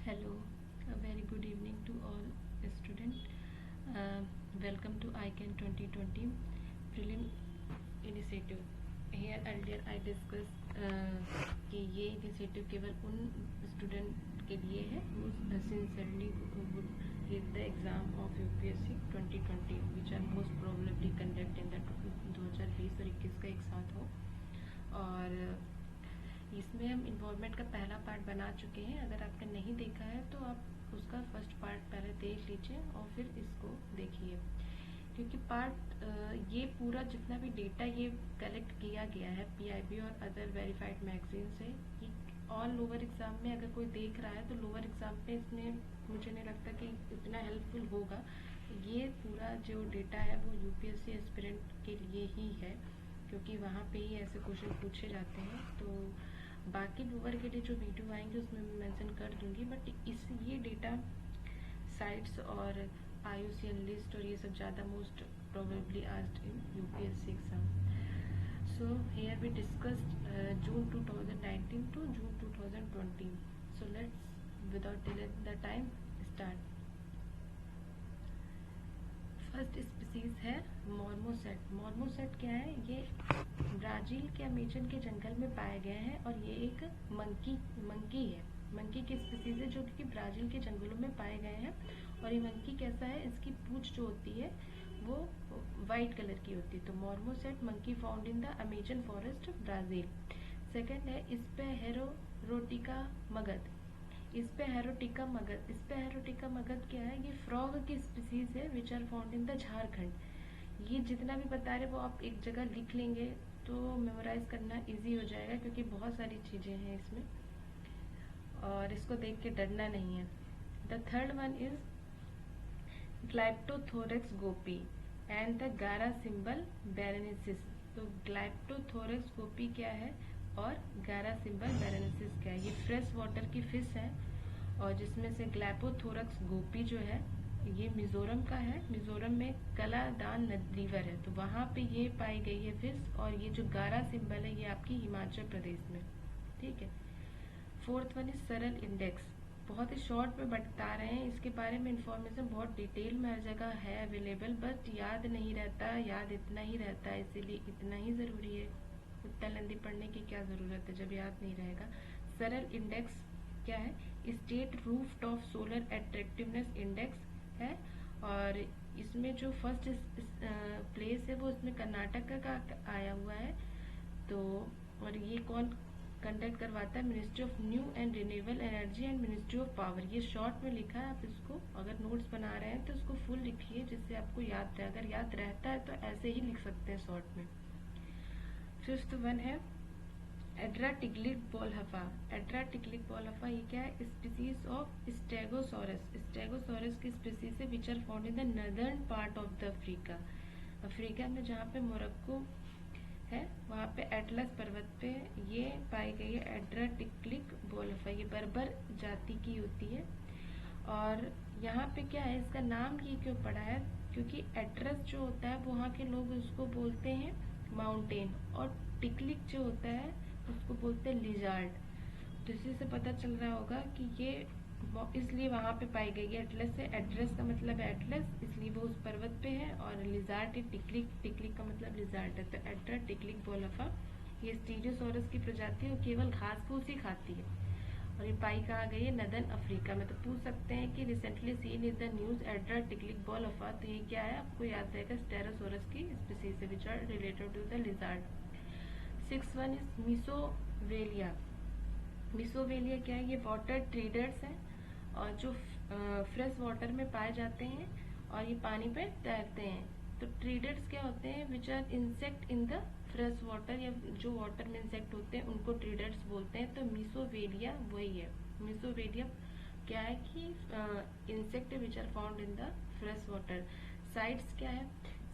Hello, a very good evening to all students. Welcome to ICANN 2020 Prelim Initiative. Here earlier I discussed कि ये initiative केवल उन student के लिए है who sincerely would give the exam of UPSC 2020 which are most probably conduct in the 2020 और 21 का एक साथ हो। और इसमें हम इन्वॉल्वमेंट का पहला पार्ट बना चुके हैं। अगर आपने नहीं देखा है तो आप उसका फर्स्ट पार्ट पहले देख लीजिए और फिर इसको देखिए, क्योंकि ये पूरा जितना भी डेटा ये कलेक्ट किया गया है PIB और अदर वेरीफाइड मैगजीन से, ये ऑल लोअर एग्जाम में अगर कोई देख रहा है तो लोअर एग्जाम पे इसमें मुझे नहीं लगता कि इतना हेल्पफुल होगा। ये पूरा जो डेटा है वो UPSC एस्पिरेंट के लिए ही है, क्योंकि वहाँ पे ही ऐसे क्वेश्चन पूछे जाते हैं। तो बाकी लोअर के लिए जो वीडियो आएंगे उसमें मैं मेंशन कर दूंगी, बट ये डेटा साइट्स और IUCN लिस्ट और ये सब ज़्यादा most probably asked in UPSC exam. So here we discussed June 2019 to June 2020। So let's without delay the time start. First species है मॉर्मोसेट। मॉर्मोसेट क्या है? ये ब्राजील के अमेजन के जंगल में पाए गए हैं और ये एक मंकी है। मंकी की स्पीसीज है जो कि ब्राजील के जंगलों में पाए गए हैं। और ये मंकी कैसा है? इसकी पूंछ जो होती है वो वाइट कलर की होती है। तो marmoset monkey found in the Amazon forest Brazil. Second है स्पैरोटिका मगध। स्पैरोटिका मगध क्या है? ये फ्रॉग की स्पीसीज है which are found in the Jharkhand. ये जितना भी बता रहे वो आप एक जगह लिख लेंगे तो मेमोराइज करना इजी हो जाएगा, क्योंकि बहुत सारी चीजें हैं इसमें और इसको देख के डरना नहीं है। The third one is Glyptothorax Gopi and the Garra सिंबल बैरेनेसिस। तो ग्लाइप्टोथोरैक्स गोपी क्या है और गारा सिंबल बैरेनेसिस क्या है? ये फ्रेश वाटर की फिश है और जिसमें से ग्लाइप्टोथोरैक्स गोपी जो है ये मिजोरम का है। मिजोरम में कलादान रिवर है तो वहां पे ये पाई गई है फिश। और ये जो गारा सिंबल है ये आपकी हिमाचल प्रदेश में। ठीक है। फोर्थ वन इज सरल इंडेक्स। बहुत ही शॉर्ट में बता रहे हैं, इसके बारे में इंफॉर्मेशन बहुत डिटेल में हर जगह है अवेलेबल, बट याद नहीं रहता। याद इतना ही रहता है, इसीलिए इतना ही जरूरी है। इतना लंबी पढ़ने की क्या जरूरत है जब याद नहीं रहेगा। सरल इंडेक्स क्या है? State roof top solar attractiveness index है। और इसमें जो फर्स्ट प्लेस है वो इसमें कर्नाटक का आया हुआ है। तो और ये कौन कंडक्ट करवाता है? Ministry of new and renewable energy and ministry of power. ये शॉर्ट में लिखा है, आप इसको अगर नोट्स बना रहे हैं तो इसको फुल लिखिए जिससे आपको याद रहे। अगर याद रहता है तो ऐसे ही लिख सकते हैं शॉर्ट में। फिफ्थ वन है एड्राटिग्लिक बॉलहफा। एड्राटिग्लिक बॉलहफा ये क्या है? Species of stegosaurus. स्टेगोसॉरस की स्पीसीज है which are found in the northern part of the Africa. Africa में जहाँ पे मोरक्को है वहाँ पे एटलस पर्वत पे ये पाई गई है एड्राटिग्लिक बॉलहफा। ये बर्बर जाति की होती है। और यहाँ पे क्या है, इसका नाम ये क्यों पड़ा है? क्योंकि एट्रस जो होता है वहाँ के लोग उसको बोलते हैं माउंटेन, और टिकलिक जो होता है उसको बोलते हैं लिजार्ड। तो इसी से पता चल रहा होगा कि ये इसलिए वहां पे पाई गई है। एटलस है, एड्रेस का मतलब है एटलस, इसलिए वो उस पर्वत पे है। और लिजार्ड टिकलिक, टिकलिक का मतलब लिजार्ड है। तो एड्रा टिकलिक बॉलहफा ये स्टीरियोसोरस की प्रजाति है और केवल घास फूस ही खाती है। और ये पाई कहाँ गई है? नदर्न अफ्रीका में। तो पूछ सकते हैं कि recently seen is the news एड्रा टिकलिक बॉलहफा। तो ये क्या है? आपको याद रहेगा स्टेरोसोरस की स्पीसीज है which are related to the lizard. Six one is Mesovelia. Mesovelia क्या है? ये वाटर ट्रेडर्स हैं और जो फ्रेश वाटर में पाए जाते हैं और ये पानी पे तैरते हैं। तो ट्रेडर्स क्या होते हैं? Which are insect in the fresh water, या जो वाटर में इंसेक्ट होते हैं उनको ट्रेडर्स बोलते हैं। तो मिसोवेलिया वही है। मिसोवेलिया क्या है कि insect which are found in the fresh water. CITES क्या है?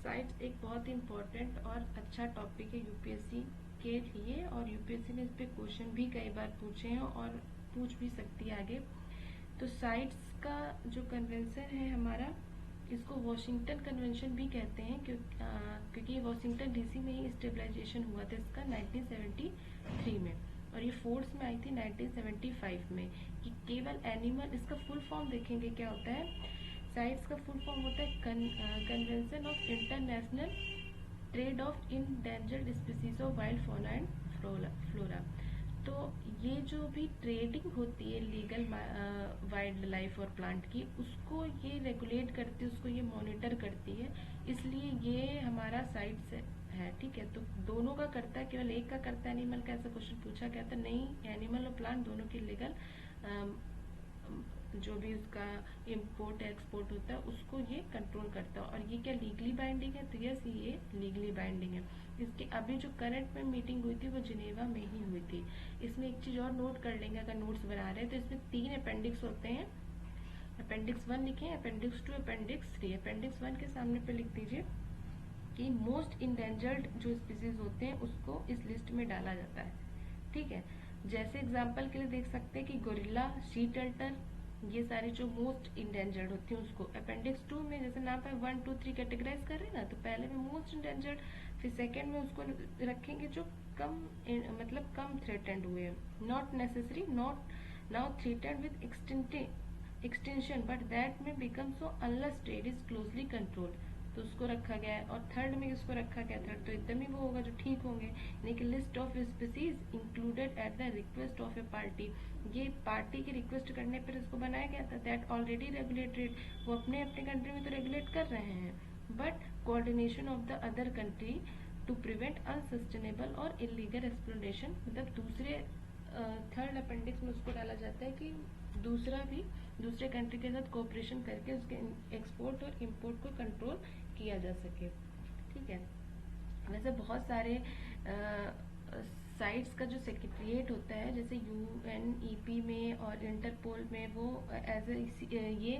साइट्स एक बहुत ही इम्पोर्टेंट और अच्छा टॉपिक है यूपीएससी के लिए, और यूपीएससी ने इस पे क्वेश्चन भी कई बार पूछे हैं और पूछ भी सकती है आगे। तो साइट्स का जो कन्वेंशन है हमारा, इसको वॉशिंगटन कन्वेंशन भी कहते हैं क्योंकि वॉशिंगटन डीसी में ही स्टेबलाइजेशन हुआ था इसका 1973 में। और ये ये फोर्स में आई थी 1975 में, कि केवल एनिमल, इसका फुल फॉर्म देखेंगे क्या होता है। साइट्स का फुल फॉर्म होता है convention of international trade off endangered species of wild fauna and flora. तो ये जो भी ट्रेडिंग होती है लीगल वाइल्ड लाइफ और प्लांट की, उसको ये रेगुलेट करती है, उसको ये मॉनिटर करती है, इसलिए ये हमारा साइट्स है। ठीक है, तो दोनों का करता है, केवल एक का करता है एनिमल का, ऐसा क्वेश्चन पूछा गया था नहीं, एनिमल और प्लांट दोनों की लीगल जो भी उसका इम्पोर्ट एक्सपोर्ट होता है उसको ये कंट्रोल करता है। और ये क्या लीगली बाइंडिंग है, तो यस ये लीगली बाइंडिंग है। इसकी अभी जो करंट में मीटिंग हुई थी वो जिनेवा में ही हुई थी। इसमें एक चीज और नोट कर लेंगे अगर नोट्स बना रहे हैं, तो इसमें 3 अपेंडिक्स होते हैं। अपेंडिक्स 1 लिखे, अपेंडिक्स 2, अपेंडिक्स 3। अपेंडिक्स 1 के सामने पे लिख दीजिए कि मोस्ट इंडेंजर्ड जो स्पीसीज होते हैं उसको इस लिस्ट में डाला जाता है। ठीक है, जैसे एग्जांपल के लिए देख सकते हैं कि गोरिल्ला, सी टर्टल, ये सारी जो मोस्ट इंडेंजर्ड होती हैं उसको अपेंडिक्स 2 में जैसे नाम पे 1 2 3 कैटेगराइज कर रहे हैं ना, तो पहले में मोस्ट इंडेंजर्ड, फिर सेकंड में उसको रखेंगे जो कम मतलब कम थ्रेटेंड हुए हैं, not necessary not now threatened with extension but that में become so unless trade is closely control, तो उसको रखा गया है। और थर्ड में किसको रखा गया, थर्ड तो एकदम ही वो होगा जो ठीक होंगे, यानी कि list of species included at the request of A party, ये पार्टी की रिक्वेस्ट करने पर इसको बनाया गया था। दैट ऑलरेडी रेगुलेटेड, वो अपने अपने कंट्री में तो रेगुलेट कर रहे हैं, but coordination of the other country to prevent unsustainable और इलीगल एक्सप्लोरेशन, मतलब दूसरे थर्ड अपेंडिक्स में उसको डाला जाता है कि दूसरे कंट्री के साथ कोऑपरेशन करके उसके एक्सपोर्ट और इंपोर्ट को कंट्रोल किया जा सके। ठीक है, वैसे बहुत सारे साइट्स का जो सेक्रेटरिएट होता है जैसे यूएनईपी में और इंटरपोल में, वो एज ये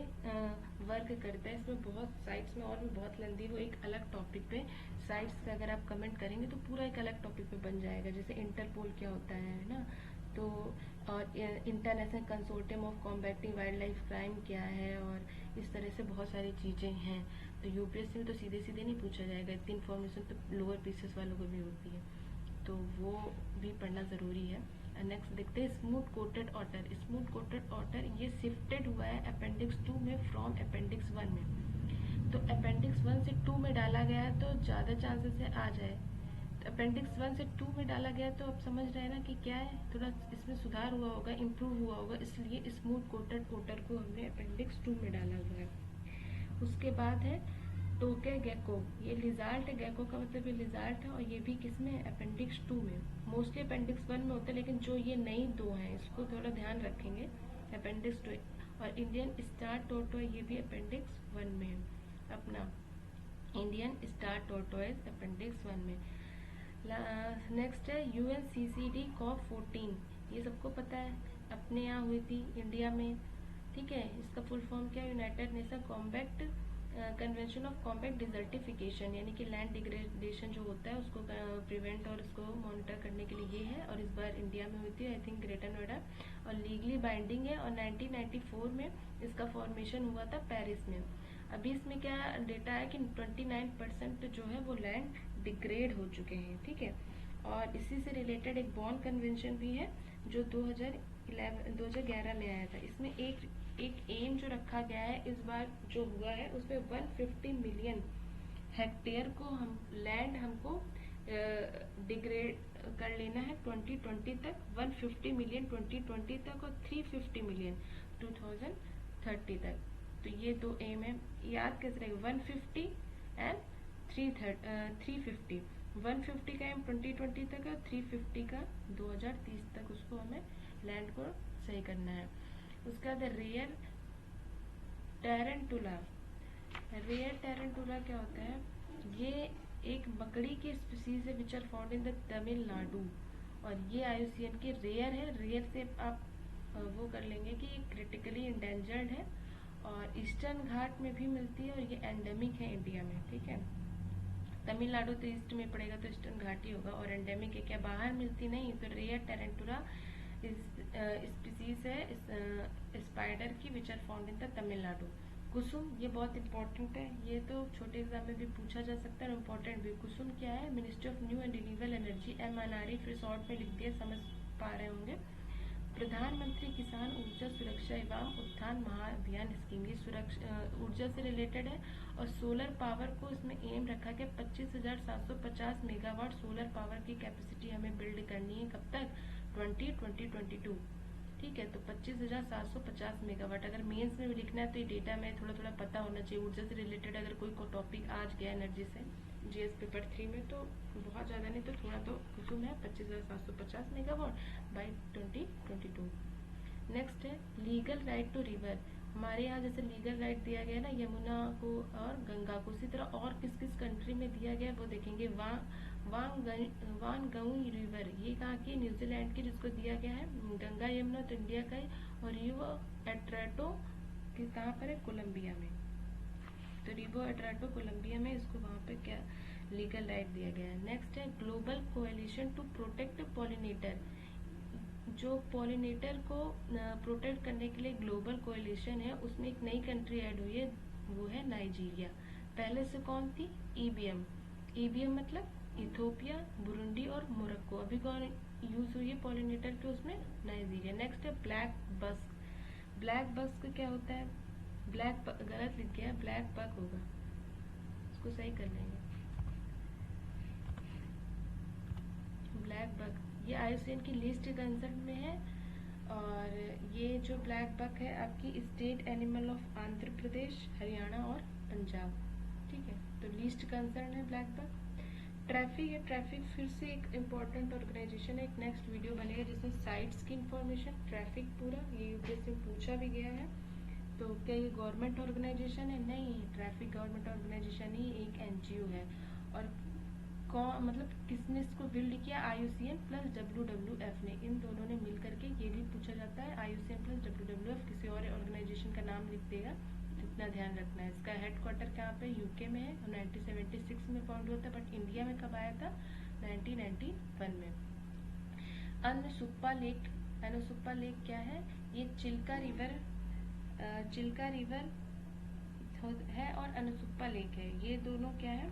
वर्क करता है। इसमें बहुत साइट्स में और भी बहुत लेंदी, वो एक अलग टॉपिक पे साइट्स का अगर आप कमेंट करेंगे तो पूरा एक अलग टॉपिक पे बन जाएगा। जैसे इंटरपोल क्या होता है ना, तो और international consortium of combating wild life crime क्या है, और इस तरह से बहुत सारी चीज़ें हैं। तो यूपीएससी में तो सीधे सीधे नहीं पूछा जाएगा, इतनी इन्फॉर्मेशन तो लोअर पीसेस वालों को भी होती है, तो वो भी पढ़ना ज़रूरी है। नेक्स्ट देखते हैं smooth coated otter. Smooth coated otter ये शिफ्टेड हुआ है अपेंडिक्स 2 में फ्रॉम अपेंडिक्स 1 में, तो अपेंडिक्स 1 से 2 में डाला गया है तो ज़्यादा चांसेस है आ जाए। अपेंडिक्स 1 से 2 में डाला गया तो आप समझ रहे हैं ना कि क्या है, थोड़ा इसमें सुधार हुआ होगा, इम्प्रूव हुआ होगा, इसलिए स्मूथ कोटेड ओटर को हमने अपेंडिक्स 2 में डाला हुआ है। उसके बाद है टोके गेको, ये लिजार्ट है, गेको का मतलब ये लिजार्ट है, और ये भी किसमें है, अपेंडिक्स 2 में। मोस्टली अपेंडिक्स 1 में होता है, लेकिन जो ये नई 2 हैं इसको थोड़ा ध्यान रखेंगे, अपेंडिक्स 2। और इंडियन स्टार टोटोइज ये भी अपेंडिक्स 1 में है, अपना इंडियन स्टार टोटोइज अपेंडिक्स 1 में। नेक्स्ट है UNCCD COP14, ये सबको पता है, अपने यहाँ हुई थी इंडिया में। ठीक है, इसका फुल फॉर्म क्या है, United nation combat convention of combat desertification, यानी कि लैंड डिग्रेडेशन जो होता है उसको प्रिवेंट और उसको मॉनिटर करने के लिए ये है। और इस बार इंडिया में हुई थी, आई थिंक ग्रेटर नोएडा, और लीगली बाइंडिंग है। और 1994 में इसका फॉर्मेशन हुआ था पेरिस में। अभी इसमें क्या डेटा है कि 29% जो है वो लैंड डिग्रेड हो चुके हैं। ठीक है, और इसी से रिलेटेड एक बॉन कन्वेंशन भी है जो 2011 में आया था। इसमें एक एम जो रखा गया है इस बार जो हुआ है उसमें 150 मिलियन हेक्टेयर को हम लैंड हमको डिग्रेड कर लेना है 2020 तक, 150 मिलियन 2020 तक और 350 मिलियन 2030 तक। तो ये 2 एम है, याद कैसे रहेगा, 150 एंड 350। 150 का एम 2020 तक है, 350 का 2030 तक उसको हमें लैंड को सही करना है। उसके बाद रेयर टेरेंटुला। रेयर टेरेंटुला क्या होता है, ये एक मकड़ी की स्पीसीज है which are found in the Tamil Nadu, और ये IUCN की रेयर है। रेयर से आप वो कर लेंगे कि ये क्रिटिकली इंडेंजर्ड है, और ईस्टर्न घाट में भी मिलती है, और ये एंडेमिक है इंडिया में। ठीक है, तमिलनाडु तो ईस्ट में पड़ेगा तो ईस्टर्न घाट ही होगा, और एंडेमिक है, क्या बाहर मिलती नहीं, तो रेयर टेरेंटुला स्पीसीज है स्पाइडर की which are found in the Tamil Nadu. Kusum, ये बहुत इंपॉर्टेंट है, ये तो छोटे एग्जाम में भी पूछा जा सकता है, इम्पोर्टेंट भी। कुसुम क्या है, ministry of new and renewable energy, MNRE फिर शॉर्ट में लिख दिया, समझ पा रहे होंगे। प्रधानमंत्री किसान ऊर्जा सुरक्षा एवं उत्थान महाअभियान स्कीम, ये सुरक्षा ऊर्जा से रिलेटेड है और सोलर पावर को इसमें एम रखा गया 25,750 मेगावाट सोलर पावर की कैपेसिटी हमें बिल्ड करनी है। कब तक? 2022। ठीक है, तो 25,750 मेगावाट। अगर मेंस में भी लिखना है तो ये डेटा में थोड़ा थोड़ा पता होना चाहिए। ऊर्जा से रिलेटेड अगर कोई टॉपिक आज गया एनर्जी से जीएस पेपर 3 में, तो बहुत ज़्यादा नहीं तो थोड़ा तो कुसुम है 25,750 मेगावाट बाई 2022। नेक्स्ट है लीगल राइट टू रिवर। हमारे यहाँ जैसे लीगल राइट दिया गया ना यमुना को और गंगा को, उसी तरह और किस किस कंट्री में दिया गया वो देखेंगे। वांगगई रिवर, ये कहाँ की? न्यूजीलैंड की, जिसको दिया गया है। गंगा यमुना तो इंडिया का है, और रिवर एट्राटो कहाँ पर है? कोलंबिया में। तो रिवर एट्राटो कोलंबिया में, इसको वहाँ पे क्या लीगल राइट दिया गया है। नेक्स्ट है global coalition to protect pollinator. जो पॉलिनेटर को प्रोटेक्ट करने के लिए ग्लोबल कोएलिशन है, उसमें एक नई कंट्री ऐड हुई है, वो है नाइजीरिया। पहले से कौन थी? ईबीएम। ईबीएम मतलब इथोपिया, बुरुंडी और मोरक्को। अभी कौन यूज हुई है पॉलिनेटर के? उसमें नाइजीरिया। नेक्स्ट है ब्लैक बस्क। ब्लैक बस्क क्या होता है? ब्लैक गलत लिख गया, ब्लैक बक होगा, इसको सही कर लेंगे। ब्लैक बक ये आईयूसीएन की लिस्ट कंसर्न में है, और ये जो ब्लैक बक है आपकी state animal of Andhra Pradesh, Haryana और पंजाब। ठीक है, तो लिस्ट कंसर्न है ब्लैक बक। ट्रैफिक है, ट्रैफिक फिर से एक इम्पोर्टेंट ऑर्गेनाइजेशन है। एक नेक्स्ट वीडियो बनेगा जिसमें साइट्स की इंफॉर्मेशन, ट्रैफिक पूरा, ये जैसे पूछा भी गया है। तो क्या ये गवर्नमेंट ऑर्गेनाइजेशन है? नहीं, ट्रैफिक गवर्नमेंट ऑर्गेनाइजेशन ही एक एनजीओ है। और कौन मतलब किसने इसको बिल्ड किया? आईयूसीएन प्लस डब्ल्यूडब्ल्यूएफ ने, इन दोनों ने मिल करके। ये भी पूछा जाता है आईयूसीएन प्लस डब्ल्यूडब्ल्यूएफ, किसी और ऑर्गेनाइजेशन का नाम लिख देगा, इतना ध्यान रखना है। इसका हेडक्वार्टर कहाँ पे? यूके में है, और 1976 में फाउंड हुआ था, बट इंडिया में कब आया था? 1991 में। अनसुप्पा लेक, अनसुप्पा लेक क्या है? ये चिल्का रिवर है और अनसुप्पा लेक है, ये दोनों क्या है?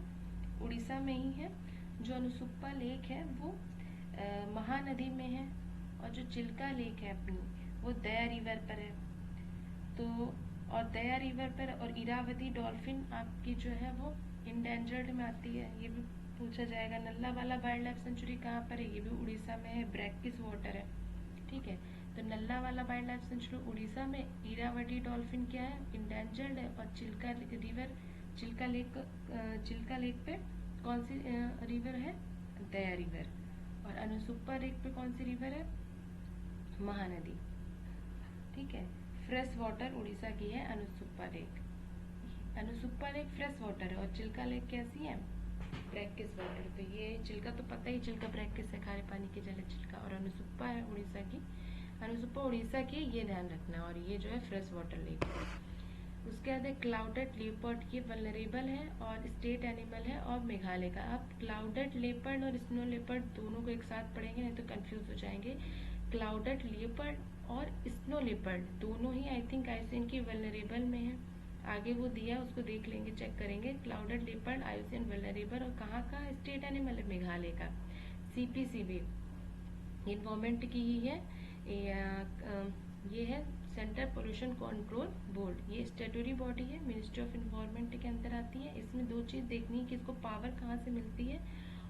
उड़ीसा में ही है। जो अनसुप्पा लेक है वो महानदी में है, और जो चिल्का लेक है अपनी, वो दया रिवर पर है। तो और दया रिवर पर और इरावती डॉल्फिन आपकी जो है वो इंडेंजर्ड में आती है, ये भी पूछा जाएगा। नल्ला वाला वाइल्ड लाइफ सेंचुरी कहाँ पर है? ये भी उड़ीसा में है, ब्रैकिस वाटर है। ठीक है, तो नल्ला वाला वाइल्ड लाइफ सेंचुरी उड़ीसा में, इरावती डॉल्फिन क्या है? इंडेंजर्ड है। और चिल्का रिवर, चिल्का लेक पे कौन सी रिवर है? दया रिवर। और अनसुप्पा लेक पे कौन सी रिवर है? महानदी। ठीक है, फ्रेश वाटर उड़ीसा की है अनसुप्पा लेक। अनसुप्पा लेक फ्रेश वाटर है, और चिल्का लेक कैसी है? Brackish water. तो ये चिल्का तो पता ही, चिल्का ब्रैकिस है, खारे पानी की जल है चिल्का, और अनसुप्पा है उड़ीसा की, अनसुप्पा उड़ीसा की, ये ध्यान रखना। और ये जो है फ्रेश वाटर लेक है। उसके बाद है क्लाउडेड लेपर्ड, ये वल्नरेबल है और स्टेट एनिमल है, और मेघालय का। आप क्लाउडेड लेपर्ड और स्नो लेपर्ड दोनों को एक साथ पढ़ेंगे, नहीं तो कंफ्यूज हो जाएंगे। क्लाउडेड लेपर्ड और स्नो लेपर्ड दोनों ही आई थिंक आईयूसीएन की वल्नरेबल में है। आगे वो दिया है, उसको देख लेंगे, चेक करेंगे। क्लाउडेड लेपर्ड आईयूसीएन वल्नरेबल, और कहाँ का स्टेट एनिमल है? मेघालय का। सीपीसीबी इन्वायरमेंट की ही है, ये है सेंटर पोल्यूशन कंट्रोल बोर्ड, ये स्टेटूरी बॉडी है, मिनिस्ट्री ऑफ इन्वायरमेंट के अंदर आती है। इसमें दो चीज देखनी है कि इसको पावर कहाँ से मिलती है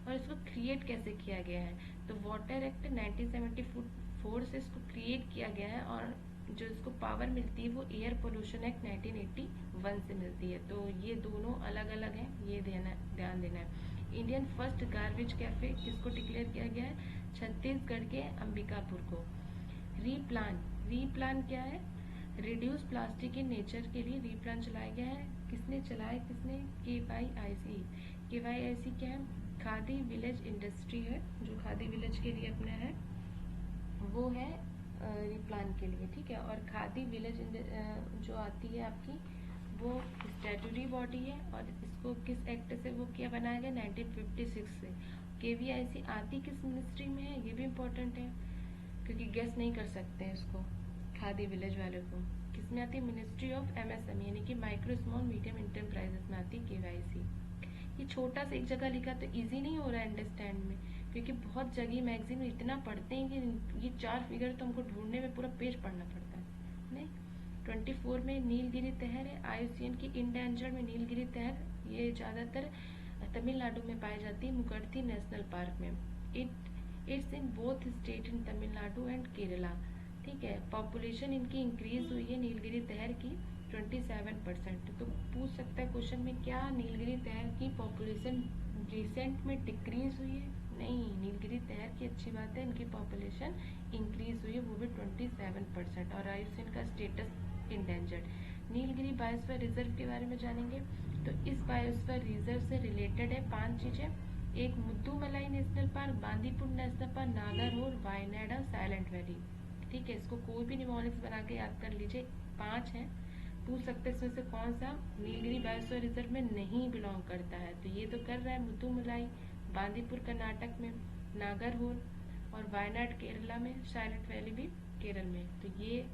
और इसको क्रिएट कैसे किया गया है। तो वाटर एक्ट 1974 से इसको क्रिएट किया गया है, और जो इसको पावर मिलती है वो एयर पोल्यूशन एक्ट 1981 से मिलती है। तो ये दोनों अलग अलग हैं, ये ध्यान देना है। इंडियन फर्स्ट गार्बेज कैफे किसको डिक्लेयर किया गया है? छत्तीसगढ़ के अंबिकापुर को। रीप्लान क्या है? रिड्यूस प्लास्टिक इन नेचर के लिए रीप्लान चलाया गया है। किसने चलाया? KYIC क्या है? खादी विलेज इंडस्ट्री है, जो खादी विलेज के लिए अपना है वो है रीप्लान के लिए। ठीक है, और खादी विलेज जो आती है आपकी वो स्टैट्यूटरी बॉडी है, और इसको किस एक्ट से वो किया बनाया गया? 1956 से। KVIC आती किस मिनिस्ट्री में है? ये भी इम्पोर्टेंट है, क्योंकि गेस नहीं कर सकते हैं इसको, खादी विलेज वाले को। किसमें आती है? मिनिस्ट्री ऑफ MSME, यानी कि माइक्रो स्मॉल मीडियम इंटरप्राइजेस में आती है KYC। ये छोटा सा एक जगह लिखा तो इजी नहीं हो रहा है अंडरस्टैंड में, क्योंकि बहुत जगह मैगजीन में इतना पढ़ते हैं कि ये 4 फिगर तो हमको ढूंढने में पूरा पेज पढ़ना पड़ता है। नहीं, 24 में नीलगिरी तहर है, IUCN की इंडेंजर्ड में नीलगिरी तहर ये ज़्यादातर तमिलनाडु में पाई जाती है, मुकर्ती नेशनल पार्क में। It's in both state in Tamil Nadu and Kerala. ठीक है, पॉपुलेशन इनकी इंक्रीज हुई है नीलगिरी तहर की 27%। तो पूछ सकता है क्वेश्चन में, क्या नीलगिरी तहर की पॉपुलेशन रिसेंट में डिक्रीज हुई है? नहीं, नीलगिरी तहर की अच्छी बात है, इनकी पॉपुलेशन इंक्रीज हुई है, वो भी 27%। और IUCN का status endangered. Nilgiri biosphere reserve के बारे में जानेंगे। तो इस बायोस्फीयर रिजर्व से रिलेटेड है 5 चीजें। एक Mudumalai national park, Bandipur national park, Nagarhole, Wayanad, silent valley. ठीक है, इसको कोई भी निमोनिक्स बना के याद कर लीजिए, 5 हैं। पूछ सकते हैं इसमें से कौन सा नीलगिरी बायोस्फीयर रिजर्व में नहीं बिलोंग करता है। तो ये तो कर रहा है मुद्दुमलाई, बांदीपुर कर्नाटक में, नागरहोर और वायनाड केरला में, साइलेंट वैली भी केरल में। तो ये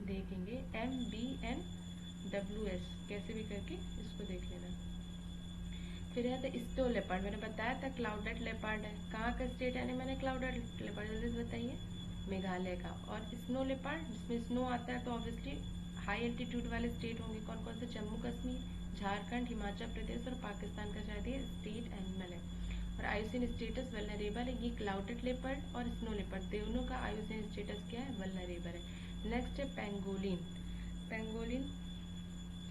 देखेंगे MBNWS कैसे भी करके इसको देख लेना। फिर है तो स्नो लेपर्ड, मैंने बताया था क्लाउडेड लेपर्ड है। कहाँ का स्टेट एनिमल है क्लाउडेड लेपर्ड? जल्दी से बताइए। मेघालय का। और स्नो लेपर्ड जिसमें स्नो आता है तो ऑब्वियसली हाई एल्टीट्यूड वाले स्टेट होंगे। कौन कौन से? जम्मू कश्मीर, झारखंड, हिमाचल प्रदेश और पाकिस्तान का शायद ये स्टेट एनिमल है। और IUCN स्टेटस वल्नरेबल है। ये क्लाउडेड लेपर्ड और स्नो लेपर्ड दोनों का IUCN स्टेटस क्या है? वल्नरेबल है। नेक्स्ट है पेंगोलिन। पेंगोलिन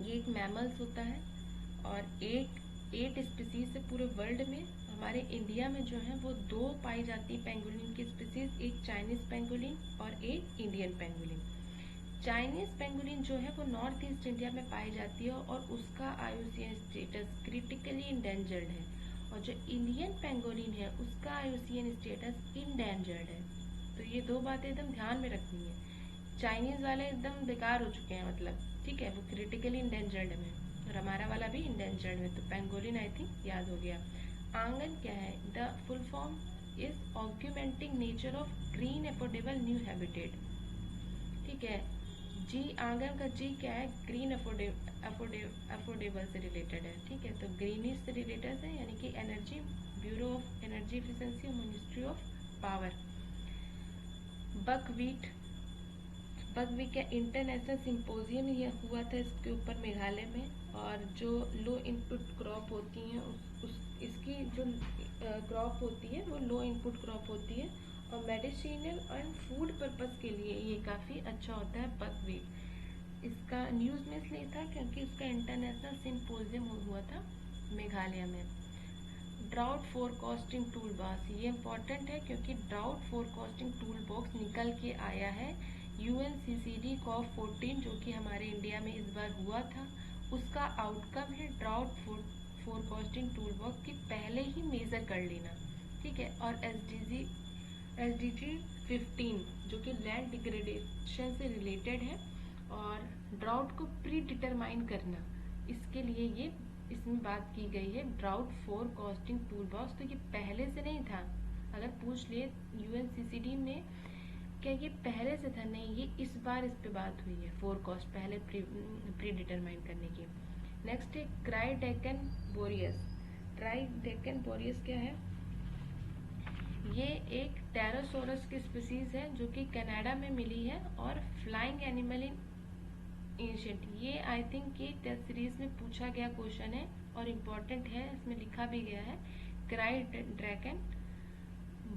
ये एक मैमल्स होता है और 8 स्पीसीज से पूरे वर्ल्ड में। हमारे इंडिया में जो है वो 2 पाई जाती है पेंगोलिन की स्पीसीज, एक चाइनीज पेंगोलिन और एक इंडियन पेंगोलिन। चाइनीज पेंगोलिन जो है वो नॉर्थ ईस्ट इंडिया में पाई जाती है और उसका IUCN स्टेटस क्रिटिकली इंडेंजर्ड है। और जो इंडियन पेंगोलिन है उसका IUCN स्टेटस इंडेंजर्ड है। तो ये 2 बातें एकदम ध्यान में रखनी है। चाइनीज वाले एकदम बेकार हो चुके हैं, मतलब ठीक है, वो क्रिटिकली इंडेंजर्ड में, और हमारा वाला भी इंडेंजर्ड में। तो पेंगोलिन आई थिंक याद हो गया। आंगन क्या है? The full form is augmenting nature of green affordable new habitat. ठीक है, जी आंगन का जी क्या है? ग्रीन अफोर्डेबल से रिलेटेड है। ठीक है, तो ग्रीनिश से रिलेटेड है, यानी कि energy, bureau of energy efficiency, ministry of power. Buckwheat का इंटरनेशनल सिंपोजियम ये हुआ था इसके ऊपर मेघालय में। और जो लो इनपुट क्रॉप होती हैं इसकी जो क्रॉप होती है वो लो इनपुट क्रॉप होती है और मेडिसिनल एंड फूड पर्पस के लिए ये काफ़ी अच्छा होता है बकवीट। इसका न्यूज़ में इसलिए था क्योंकि इसका इंटरनेशनल सिंपोजियम हुआ था मेघालय में। ड्राउट फोरकास्टिंग टूल बॉक्स, ये इम्पोर्टेंट है क्योंकि ड्राउट फोरकास्टिंग टूल बॉक्स निकल के आया है UNCCD COP14 जो कि हमारे इंडिया में इस बार हुआ था। उसका आउटकम है ड्राउट फोरकास्टिंग टूल बॉक्स की पहले ही मेजर कर लेना। ठीक है, और SDG 15 जो कि लैंड डिग्रेडेशन से रिलेटेड है और ड्राउट को प्री डिटरमाइन करना, इसके लिए ये इसमें बात की गई है ड्राउट फोरकास्टिंग टूल बॉक्स। तो ये पहले से नहीं था, अगर पूछ लिए UNCCD में क्या ये पहले से था? नहीं, ये इस बार इस पे बात हुई है फोरकास्ट पहले प्री डिटरमाइन करने की। नेक्स्ट है क्राइडेकन बोरियस। ट्राइडेकन बोरियस क्या है? ये एक टेरोसोरस की स्पीसीज है जो कि कनाडा में मिली है और फ्लाइंग एनिमल इन एंशिएंट। ये आई थिंक ये टेस्ट सीरीज में पूछा गया क्वेश्चन है और इम्पोर्टेंट है, इसमें लिखा भी गया है क्राइडेकन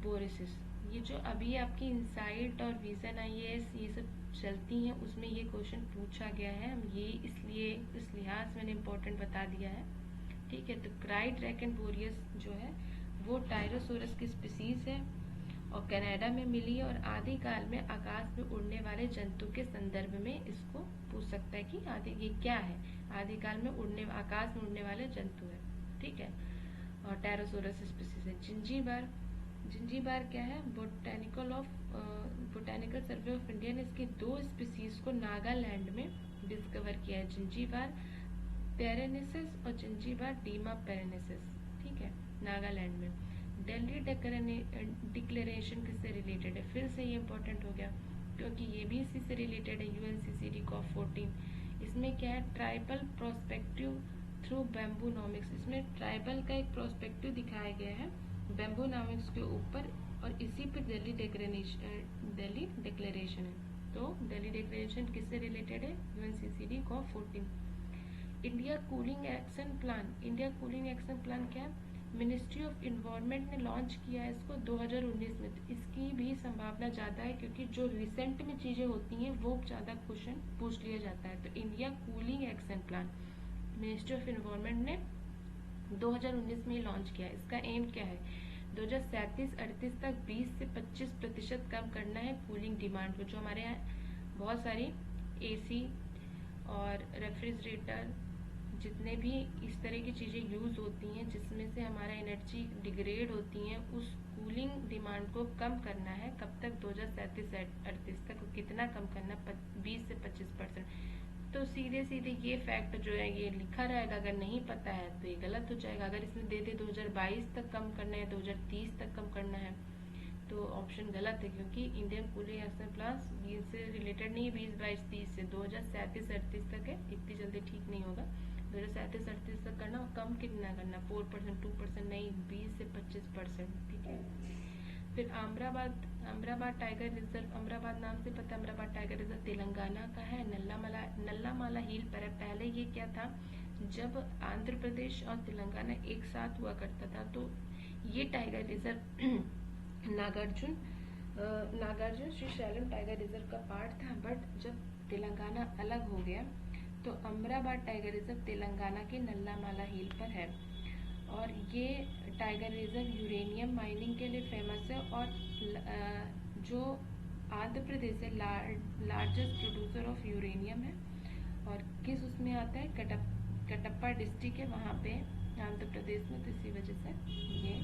बोरियस। ये जो अभी आपकी इनसाइट और विजन IAS ये सब चलती हैं उसमें ये क्वेश्चन पूछा गया है, हम ये इसलिए इस लिहाज से मैंने इम्पोर्टेंट बता दिया है। ठीक है, तो क्राइडेकन बोरियस जो है वो टायरोसोरस की स्पीसीज है और कनाडा में मिली है और आदिकाल में आकाश में उड़ने वाले जंतु के संदर्भ में इसको पूछ सकता है कि आदि ये क्या है? आदिकाल में आकाश में उड़ने वाले जंतु है। ठीक है, और टायरोसोरस स्पीसीज है। जिंजीबार क्या है? बोटानिकल सर्वे ऑफ इंडिया ने इसकी 2 स्पीसीज को नागालैंड में डिस्कवर किया है, जिंजीबार पेरेनेसिस और जिंजीबार डीमा पेरेनेसिस। ठीक है, नागालैंड में। दिल्ली डिक्लेरेशन किससे रिलेटेड है? फिर से ये इम्पोर्टेंट हो गया क्योंकि ये भी इसी से रिलेटेड है UNCCD COP14। इसमें क्या है? Tribal prospective through bamboonomics. इसमें ट्राइबल का एक प्रोस्पेक्टिव दिखाया गया है बेम्बू नाम इसके ऊपर, और इसी पे दिल्ली डिक्लेरेशन है। तो दिल्ली डिक्लेरेशन किससे रिलेटेड है? UNCCD COP14। India cooling action plan, India cooling action plan क्या है? मिनिस्ट्री ऑफ इन्वायरमेंट ने लॉन्च किया है इसको 2019 में। तो इसकी भी संभावना ज़्यादा है, क्योंकि जो रिसेंट में चीज़ें होती हैं वो ज़्यादा क्वेश्चन पूछ लिया जाता है। तो India cooling action plan ministry of environment ने 2019 में ही लॉन्च किया है। इसका एम क्या है? 2037-38 तक 20 से 25% कम करना है कूलिंग डिमांड को। जो हमारे यहाँ बहुत सारी AC और रेफ्रिजरेटर, जितने भी इस तरह की चीज़ें यूज़ होती हैं जिसमें से हमारा एनर्जी डिग्रेड होती हैं, उस कूलिंग डिमांड को कम करना है। कब तक? 2037-38 तक। कितना कम करना? 20 से 25%। तो सीधे सीधे ये फैक्ट जो है ये लिखा रहेगा, अगर नहीं पता है तो ये गलत हो जाएगा। अगर इसमें दे दे 2022 तक कम करना है, 2030 तक कम करना है, तो ऑप्शन गलत है, क्योंकि इंडियन कूलिंग एक्शन प्लान से रिलेटेड नहीं है 2022-30 से, 2037-38 तक है। इतनी जल्दी ठीक नहीं होगा। 2037-38 तक करना, और कम कितना करना? 4%, 2% नहीं, 20 से 25%। ठीक है। फिर अमराबाद टाइगर रिजर्व, अमराबाद नाम से पता है, अमराबाद टाइगर रिजर्व तेलंगाना का है, नल्लामाला हिल पर है। पहले ये क्या था? जब आंध्र प्रदेश और तेलंगाना एक साथ हुआ करता था, तो ये tiger reserve Nagarjun Sri Sailam tiger reserve का पार्ट था। बट जब तेलंगाना अलग हो गया, तो अमराबाद टाइगर रिजर्व तेलंगाना के नल्लामाला हिल पर है। और ये टाइगर रिजर्व यूरेनियम माइनिंग के लिए फेमस है, और जो आंध्र प्रदेश है लार्जेस्ट प्रोड्यूसर ऑफ यूरेनियम है। और किस उसमें आता है? कटप्पा डिस्ट्रिक्ट है वहाँ पे आंध्र प्रदेश में। तो इसी वजह से ये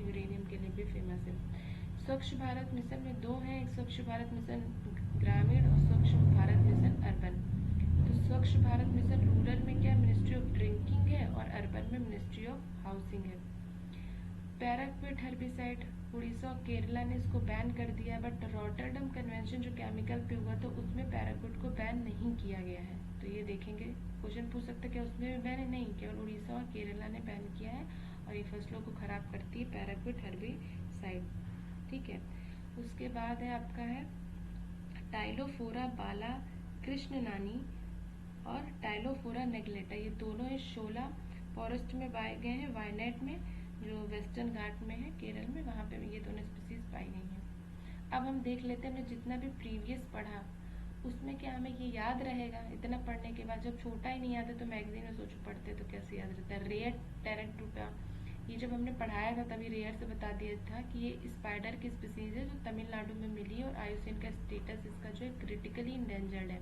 यूरेनियम के लिए भी फेमस है। स्वच्छ भारत मिशन में दो हैं, एक स्वच्छ भारत मिशन ग्रामीण और स्वच्छ भारत मिशन अर्बन। तो स्वच्छ भारत मिशन रूरल में क्या? मिनिस्ट्री ऑफ ड्रिंकिंग है, और अर्बन में मिनिस्ट्री ऑफ हाउसिंग है। पैराक्विट हर्बिसाइड, उड़ीसा और केरला ने इसको बैन कर दिया है, बट रॉटरडम कन्वेंशन जो केमिकल पे हुआ, तो उसमें पैराक्विट को बैन नहीं किया गया है। तो ये देखेंगे, क्वेश्चन पूछ सकते क्या उसमें भी बैन है? नहीं, केवल उड़ीसा और केरला ने बैन किया है, और ये फसलों को खराब करती है पैराक्विट हर्बिसाइड। ठीक है। उसके बाद है आपका है टाइलोफोरा बाला कृष्णनानी और टाइलोफोरा नेग्लेटा। ये दोनों इस शोला फॉरेस्ट में पाए गए हैं, वायनाड में, जो वेस्टर्न घाट में है केरल में, वहाँ पे ये दोनों स्पीसीज पाई गई हैं। अब हम देख लेते हैं, हमने जितना भी प्रीवियस पढ़ा उसमें क्या हमें ये याद रहेगा? इतना पढ़ने के बाद जब छोटा ही नहीं याद है तो मैगजीन में सोचो पढ़ते तो कैसे याद रहता है? रेयर टेरेंटूटा, ये जब हमने पढ़ाया था तभी रेयर से बता दिया था कि ये स्पाइडर की स्पीसीज है जो तमिलनाडु में मिली, और आयुसीन का स्टेटस इसका जो है क्रिटिकली इंडेंजर्ड है।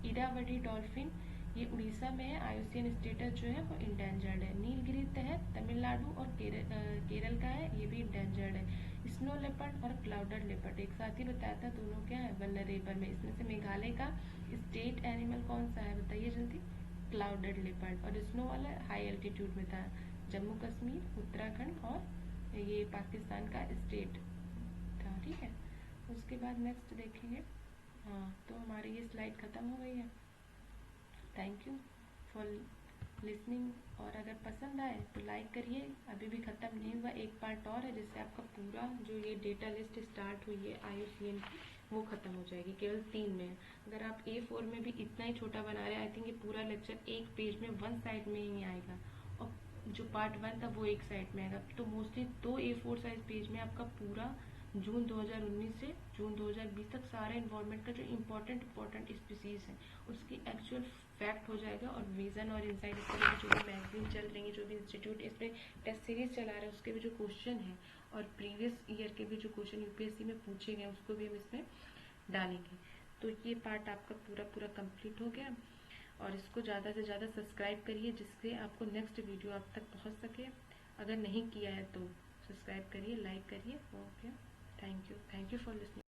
इरावदी डॉल्फिन, ये उड़ीसा में है, आयुसीन स्टेटस जो है वो इंडेंजर्ड है। नीलगिरी तहत तमिलनाडु और केरल का है, ये भी इंडेंजर्ड है। स्नो लेपर्ड और क्लाउडेड लेपर्ड एक साथ ही बताया था, दोनों क्या है? वल्नरेबल में। इसमें से मेघालय का स्टेट एनिमल कौन सा है बताइए जल्दी? Clouded leopard. और स्नो वाला हाई एल्टीट्यूड में था, जम्मू कश्मीर, उत्तराखंड और ये पाकिस्तान का स्टेट था। ठीक है। उसके बाद नेक्स्ट देखेंगे। हाँ, तो हमारी ये स्लाइड खत्म हो गई है। थैंक यू फॉर लिसनिंग, और अगर पसंद आए तो लाइक करिए। अभी भी ख़त्म नहीं हुआ, एक पार्ट और है जिससे आपका पूरा जो ये डेटा लिस्ट स्टार्ट हुई है IUCN की वो ख़त्म हो जाएगी। केवल 3 में है। अगर आप A4 में भी इतना ही छोटा बना रहे हैं, आई थिंक ये पूरा लेक्चर एक पेज में 1 साइड में ही आएगा, और जो पार्ट 1 था वो एक साइड में आएगा। तो मोस्टली 2 A4 साइज पेज में आपका पूरा जून 2019 से जून 2020 तक सारे इन्वायरमेंट का जो इम्पोर्टेंट स्पीसीज है उसकी एक्चुअल फैक्ट हो जाएगा। और विजन और इनसाइट इस तरह की जो भी मैगजीन चल रही है, जो भी इंस्टीट्यूट इस पर टेस्ट सीरीज चला रहे हैं, उसके भी जो क्वेश्चन है और प्रीवियस ईयर के भी जो क्वेश्चन UPSC में पूछे गए उसको भी हम इसमें डालेंगे। तो ये पार्ट आपका पूरा कंप्लीट हो गया, और इसको ज़्यादा से ज़्यादा सब्सक्राइब करिए जिससे आपको नेक्स्ट वीडियो आप तक पहुँच सके। अगर नहीं किया है तो सब्सक्राइब करिए, लाइक करिए। Okay, thank you for listening.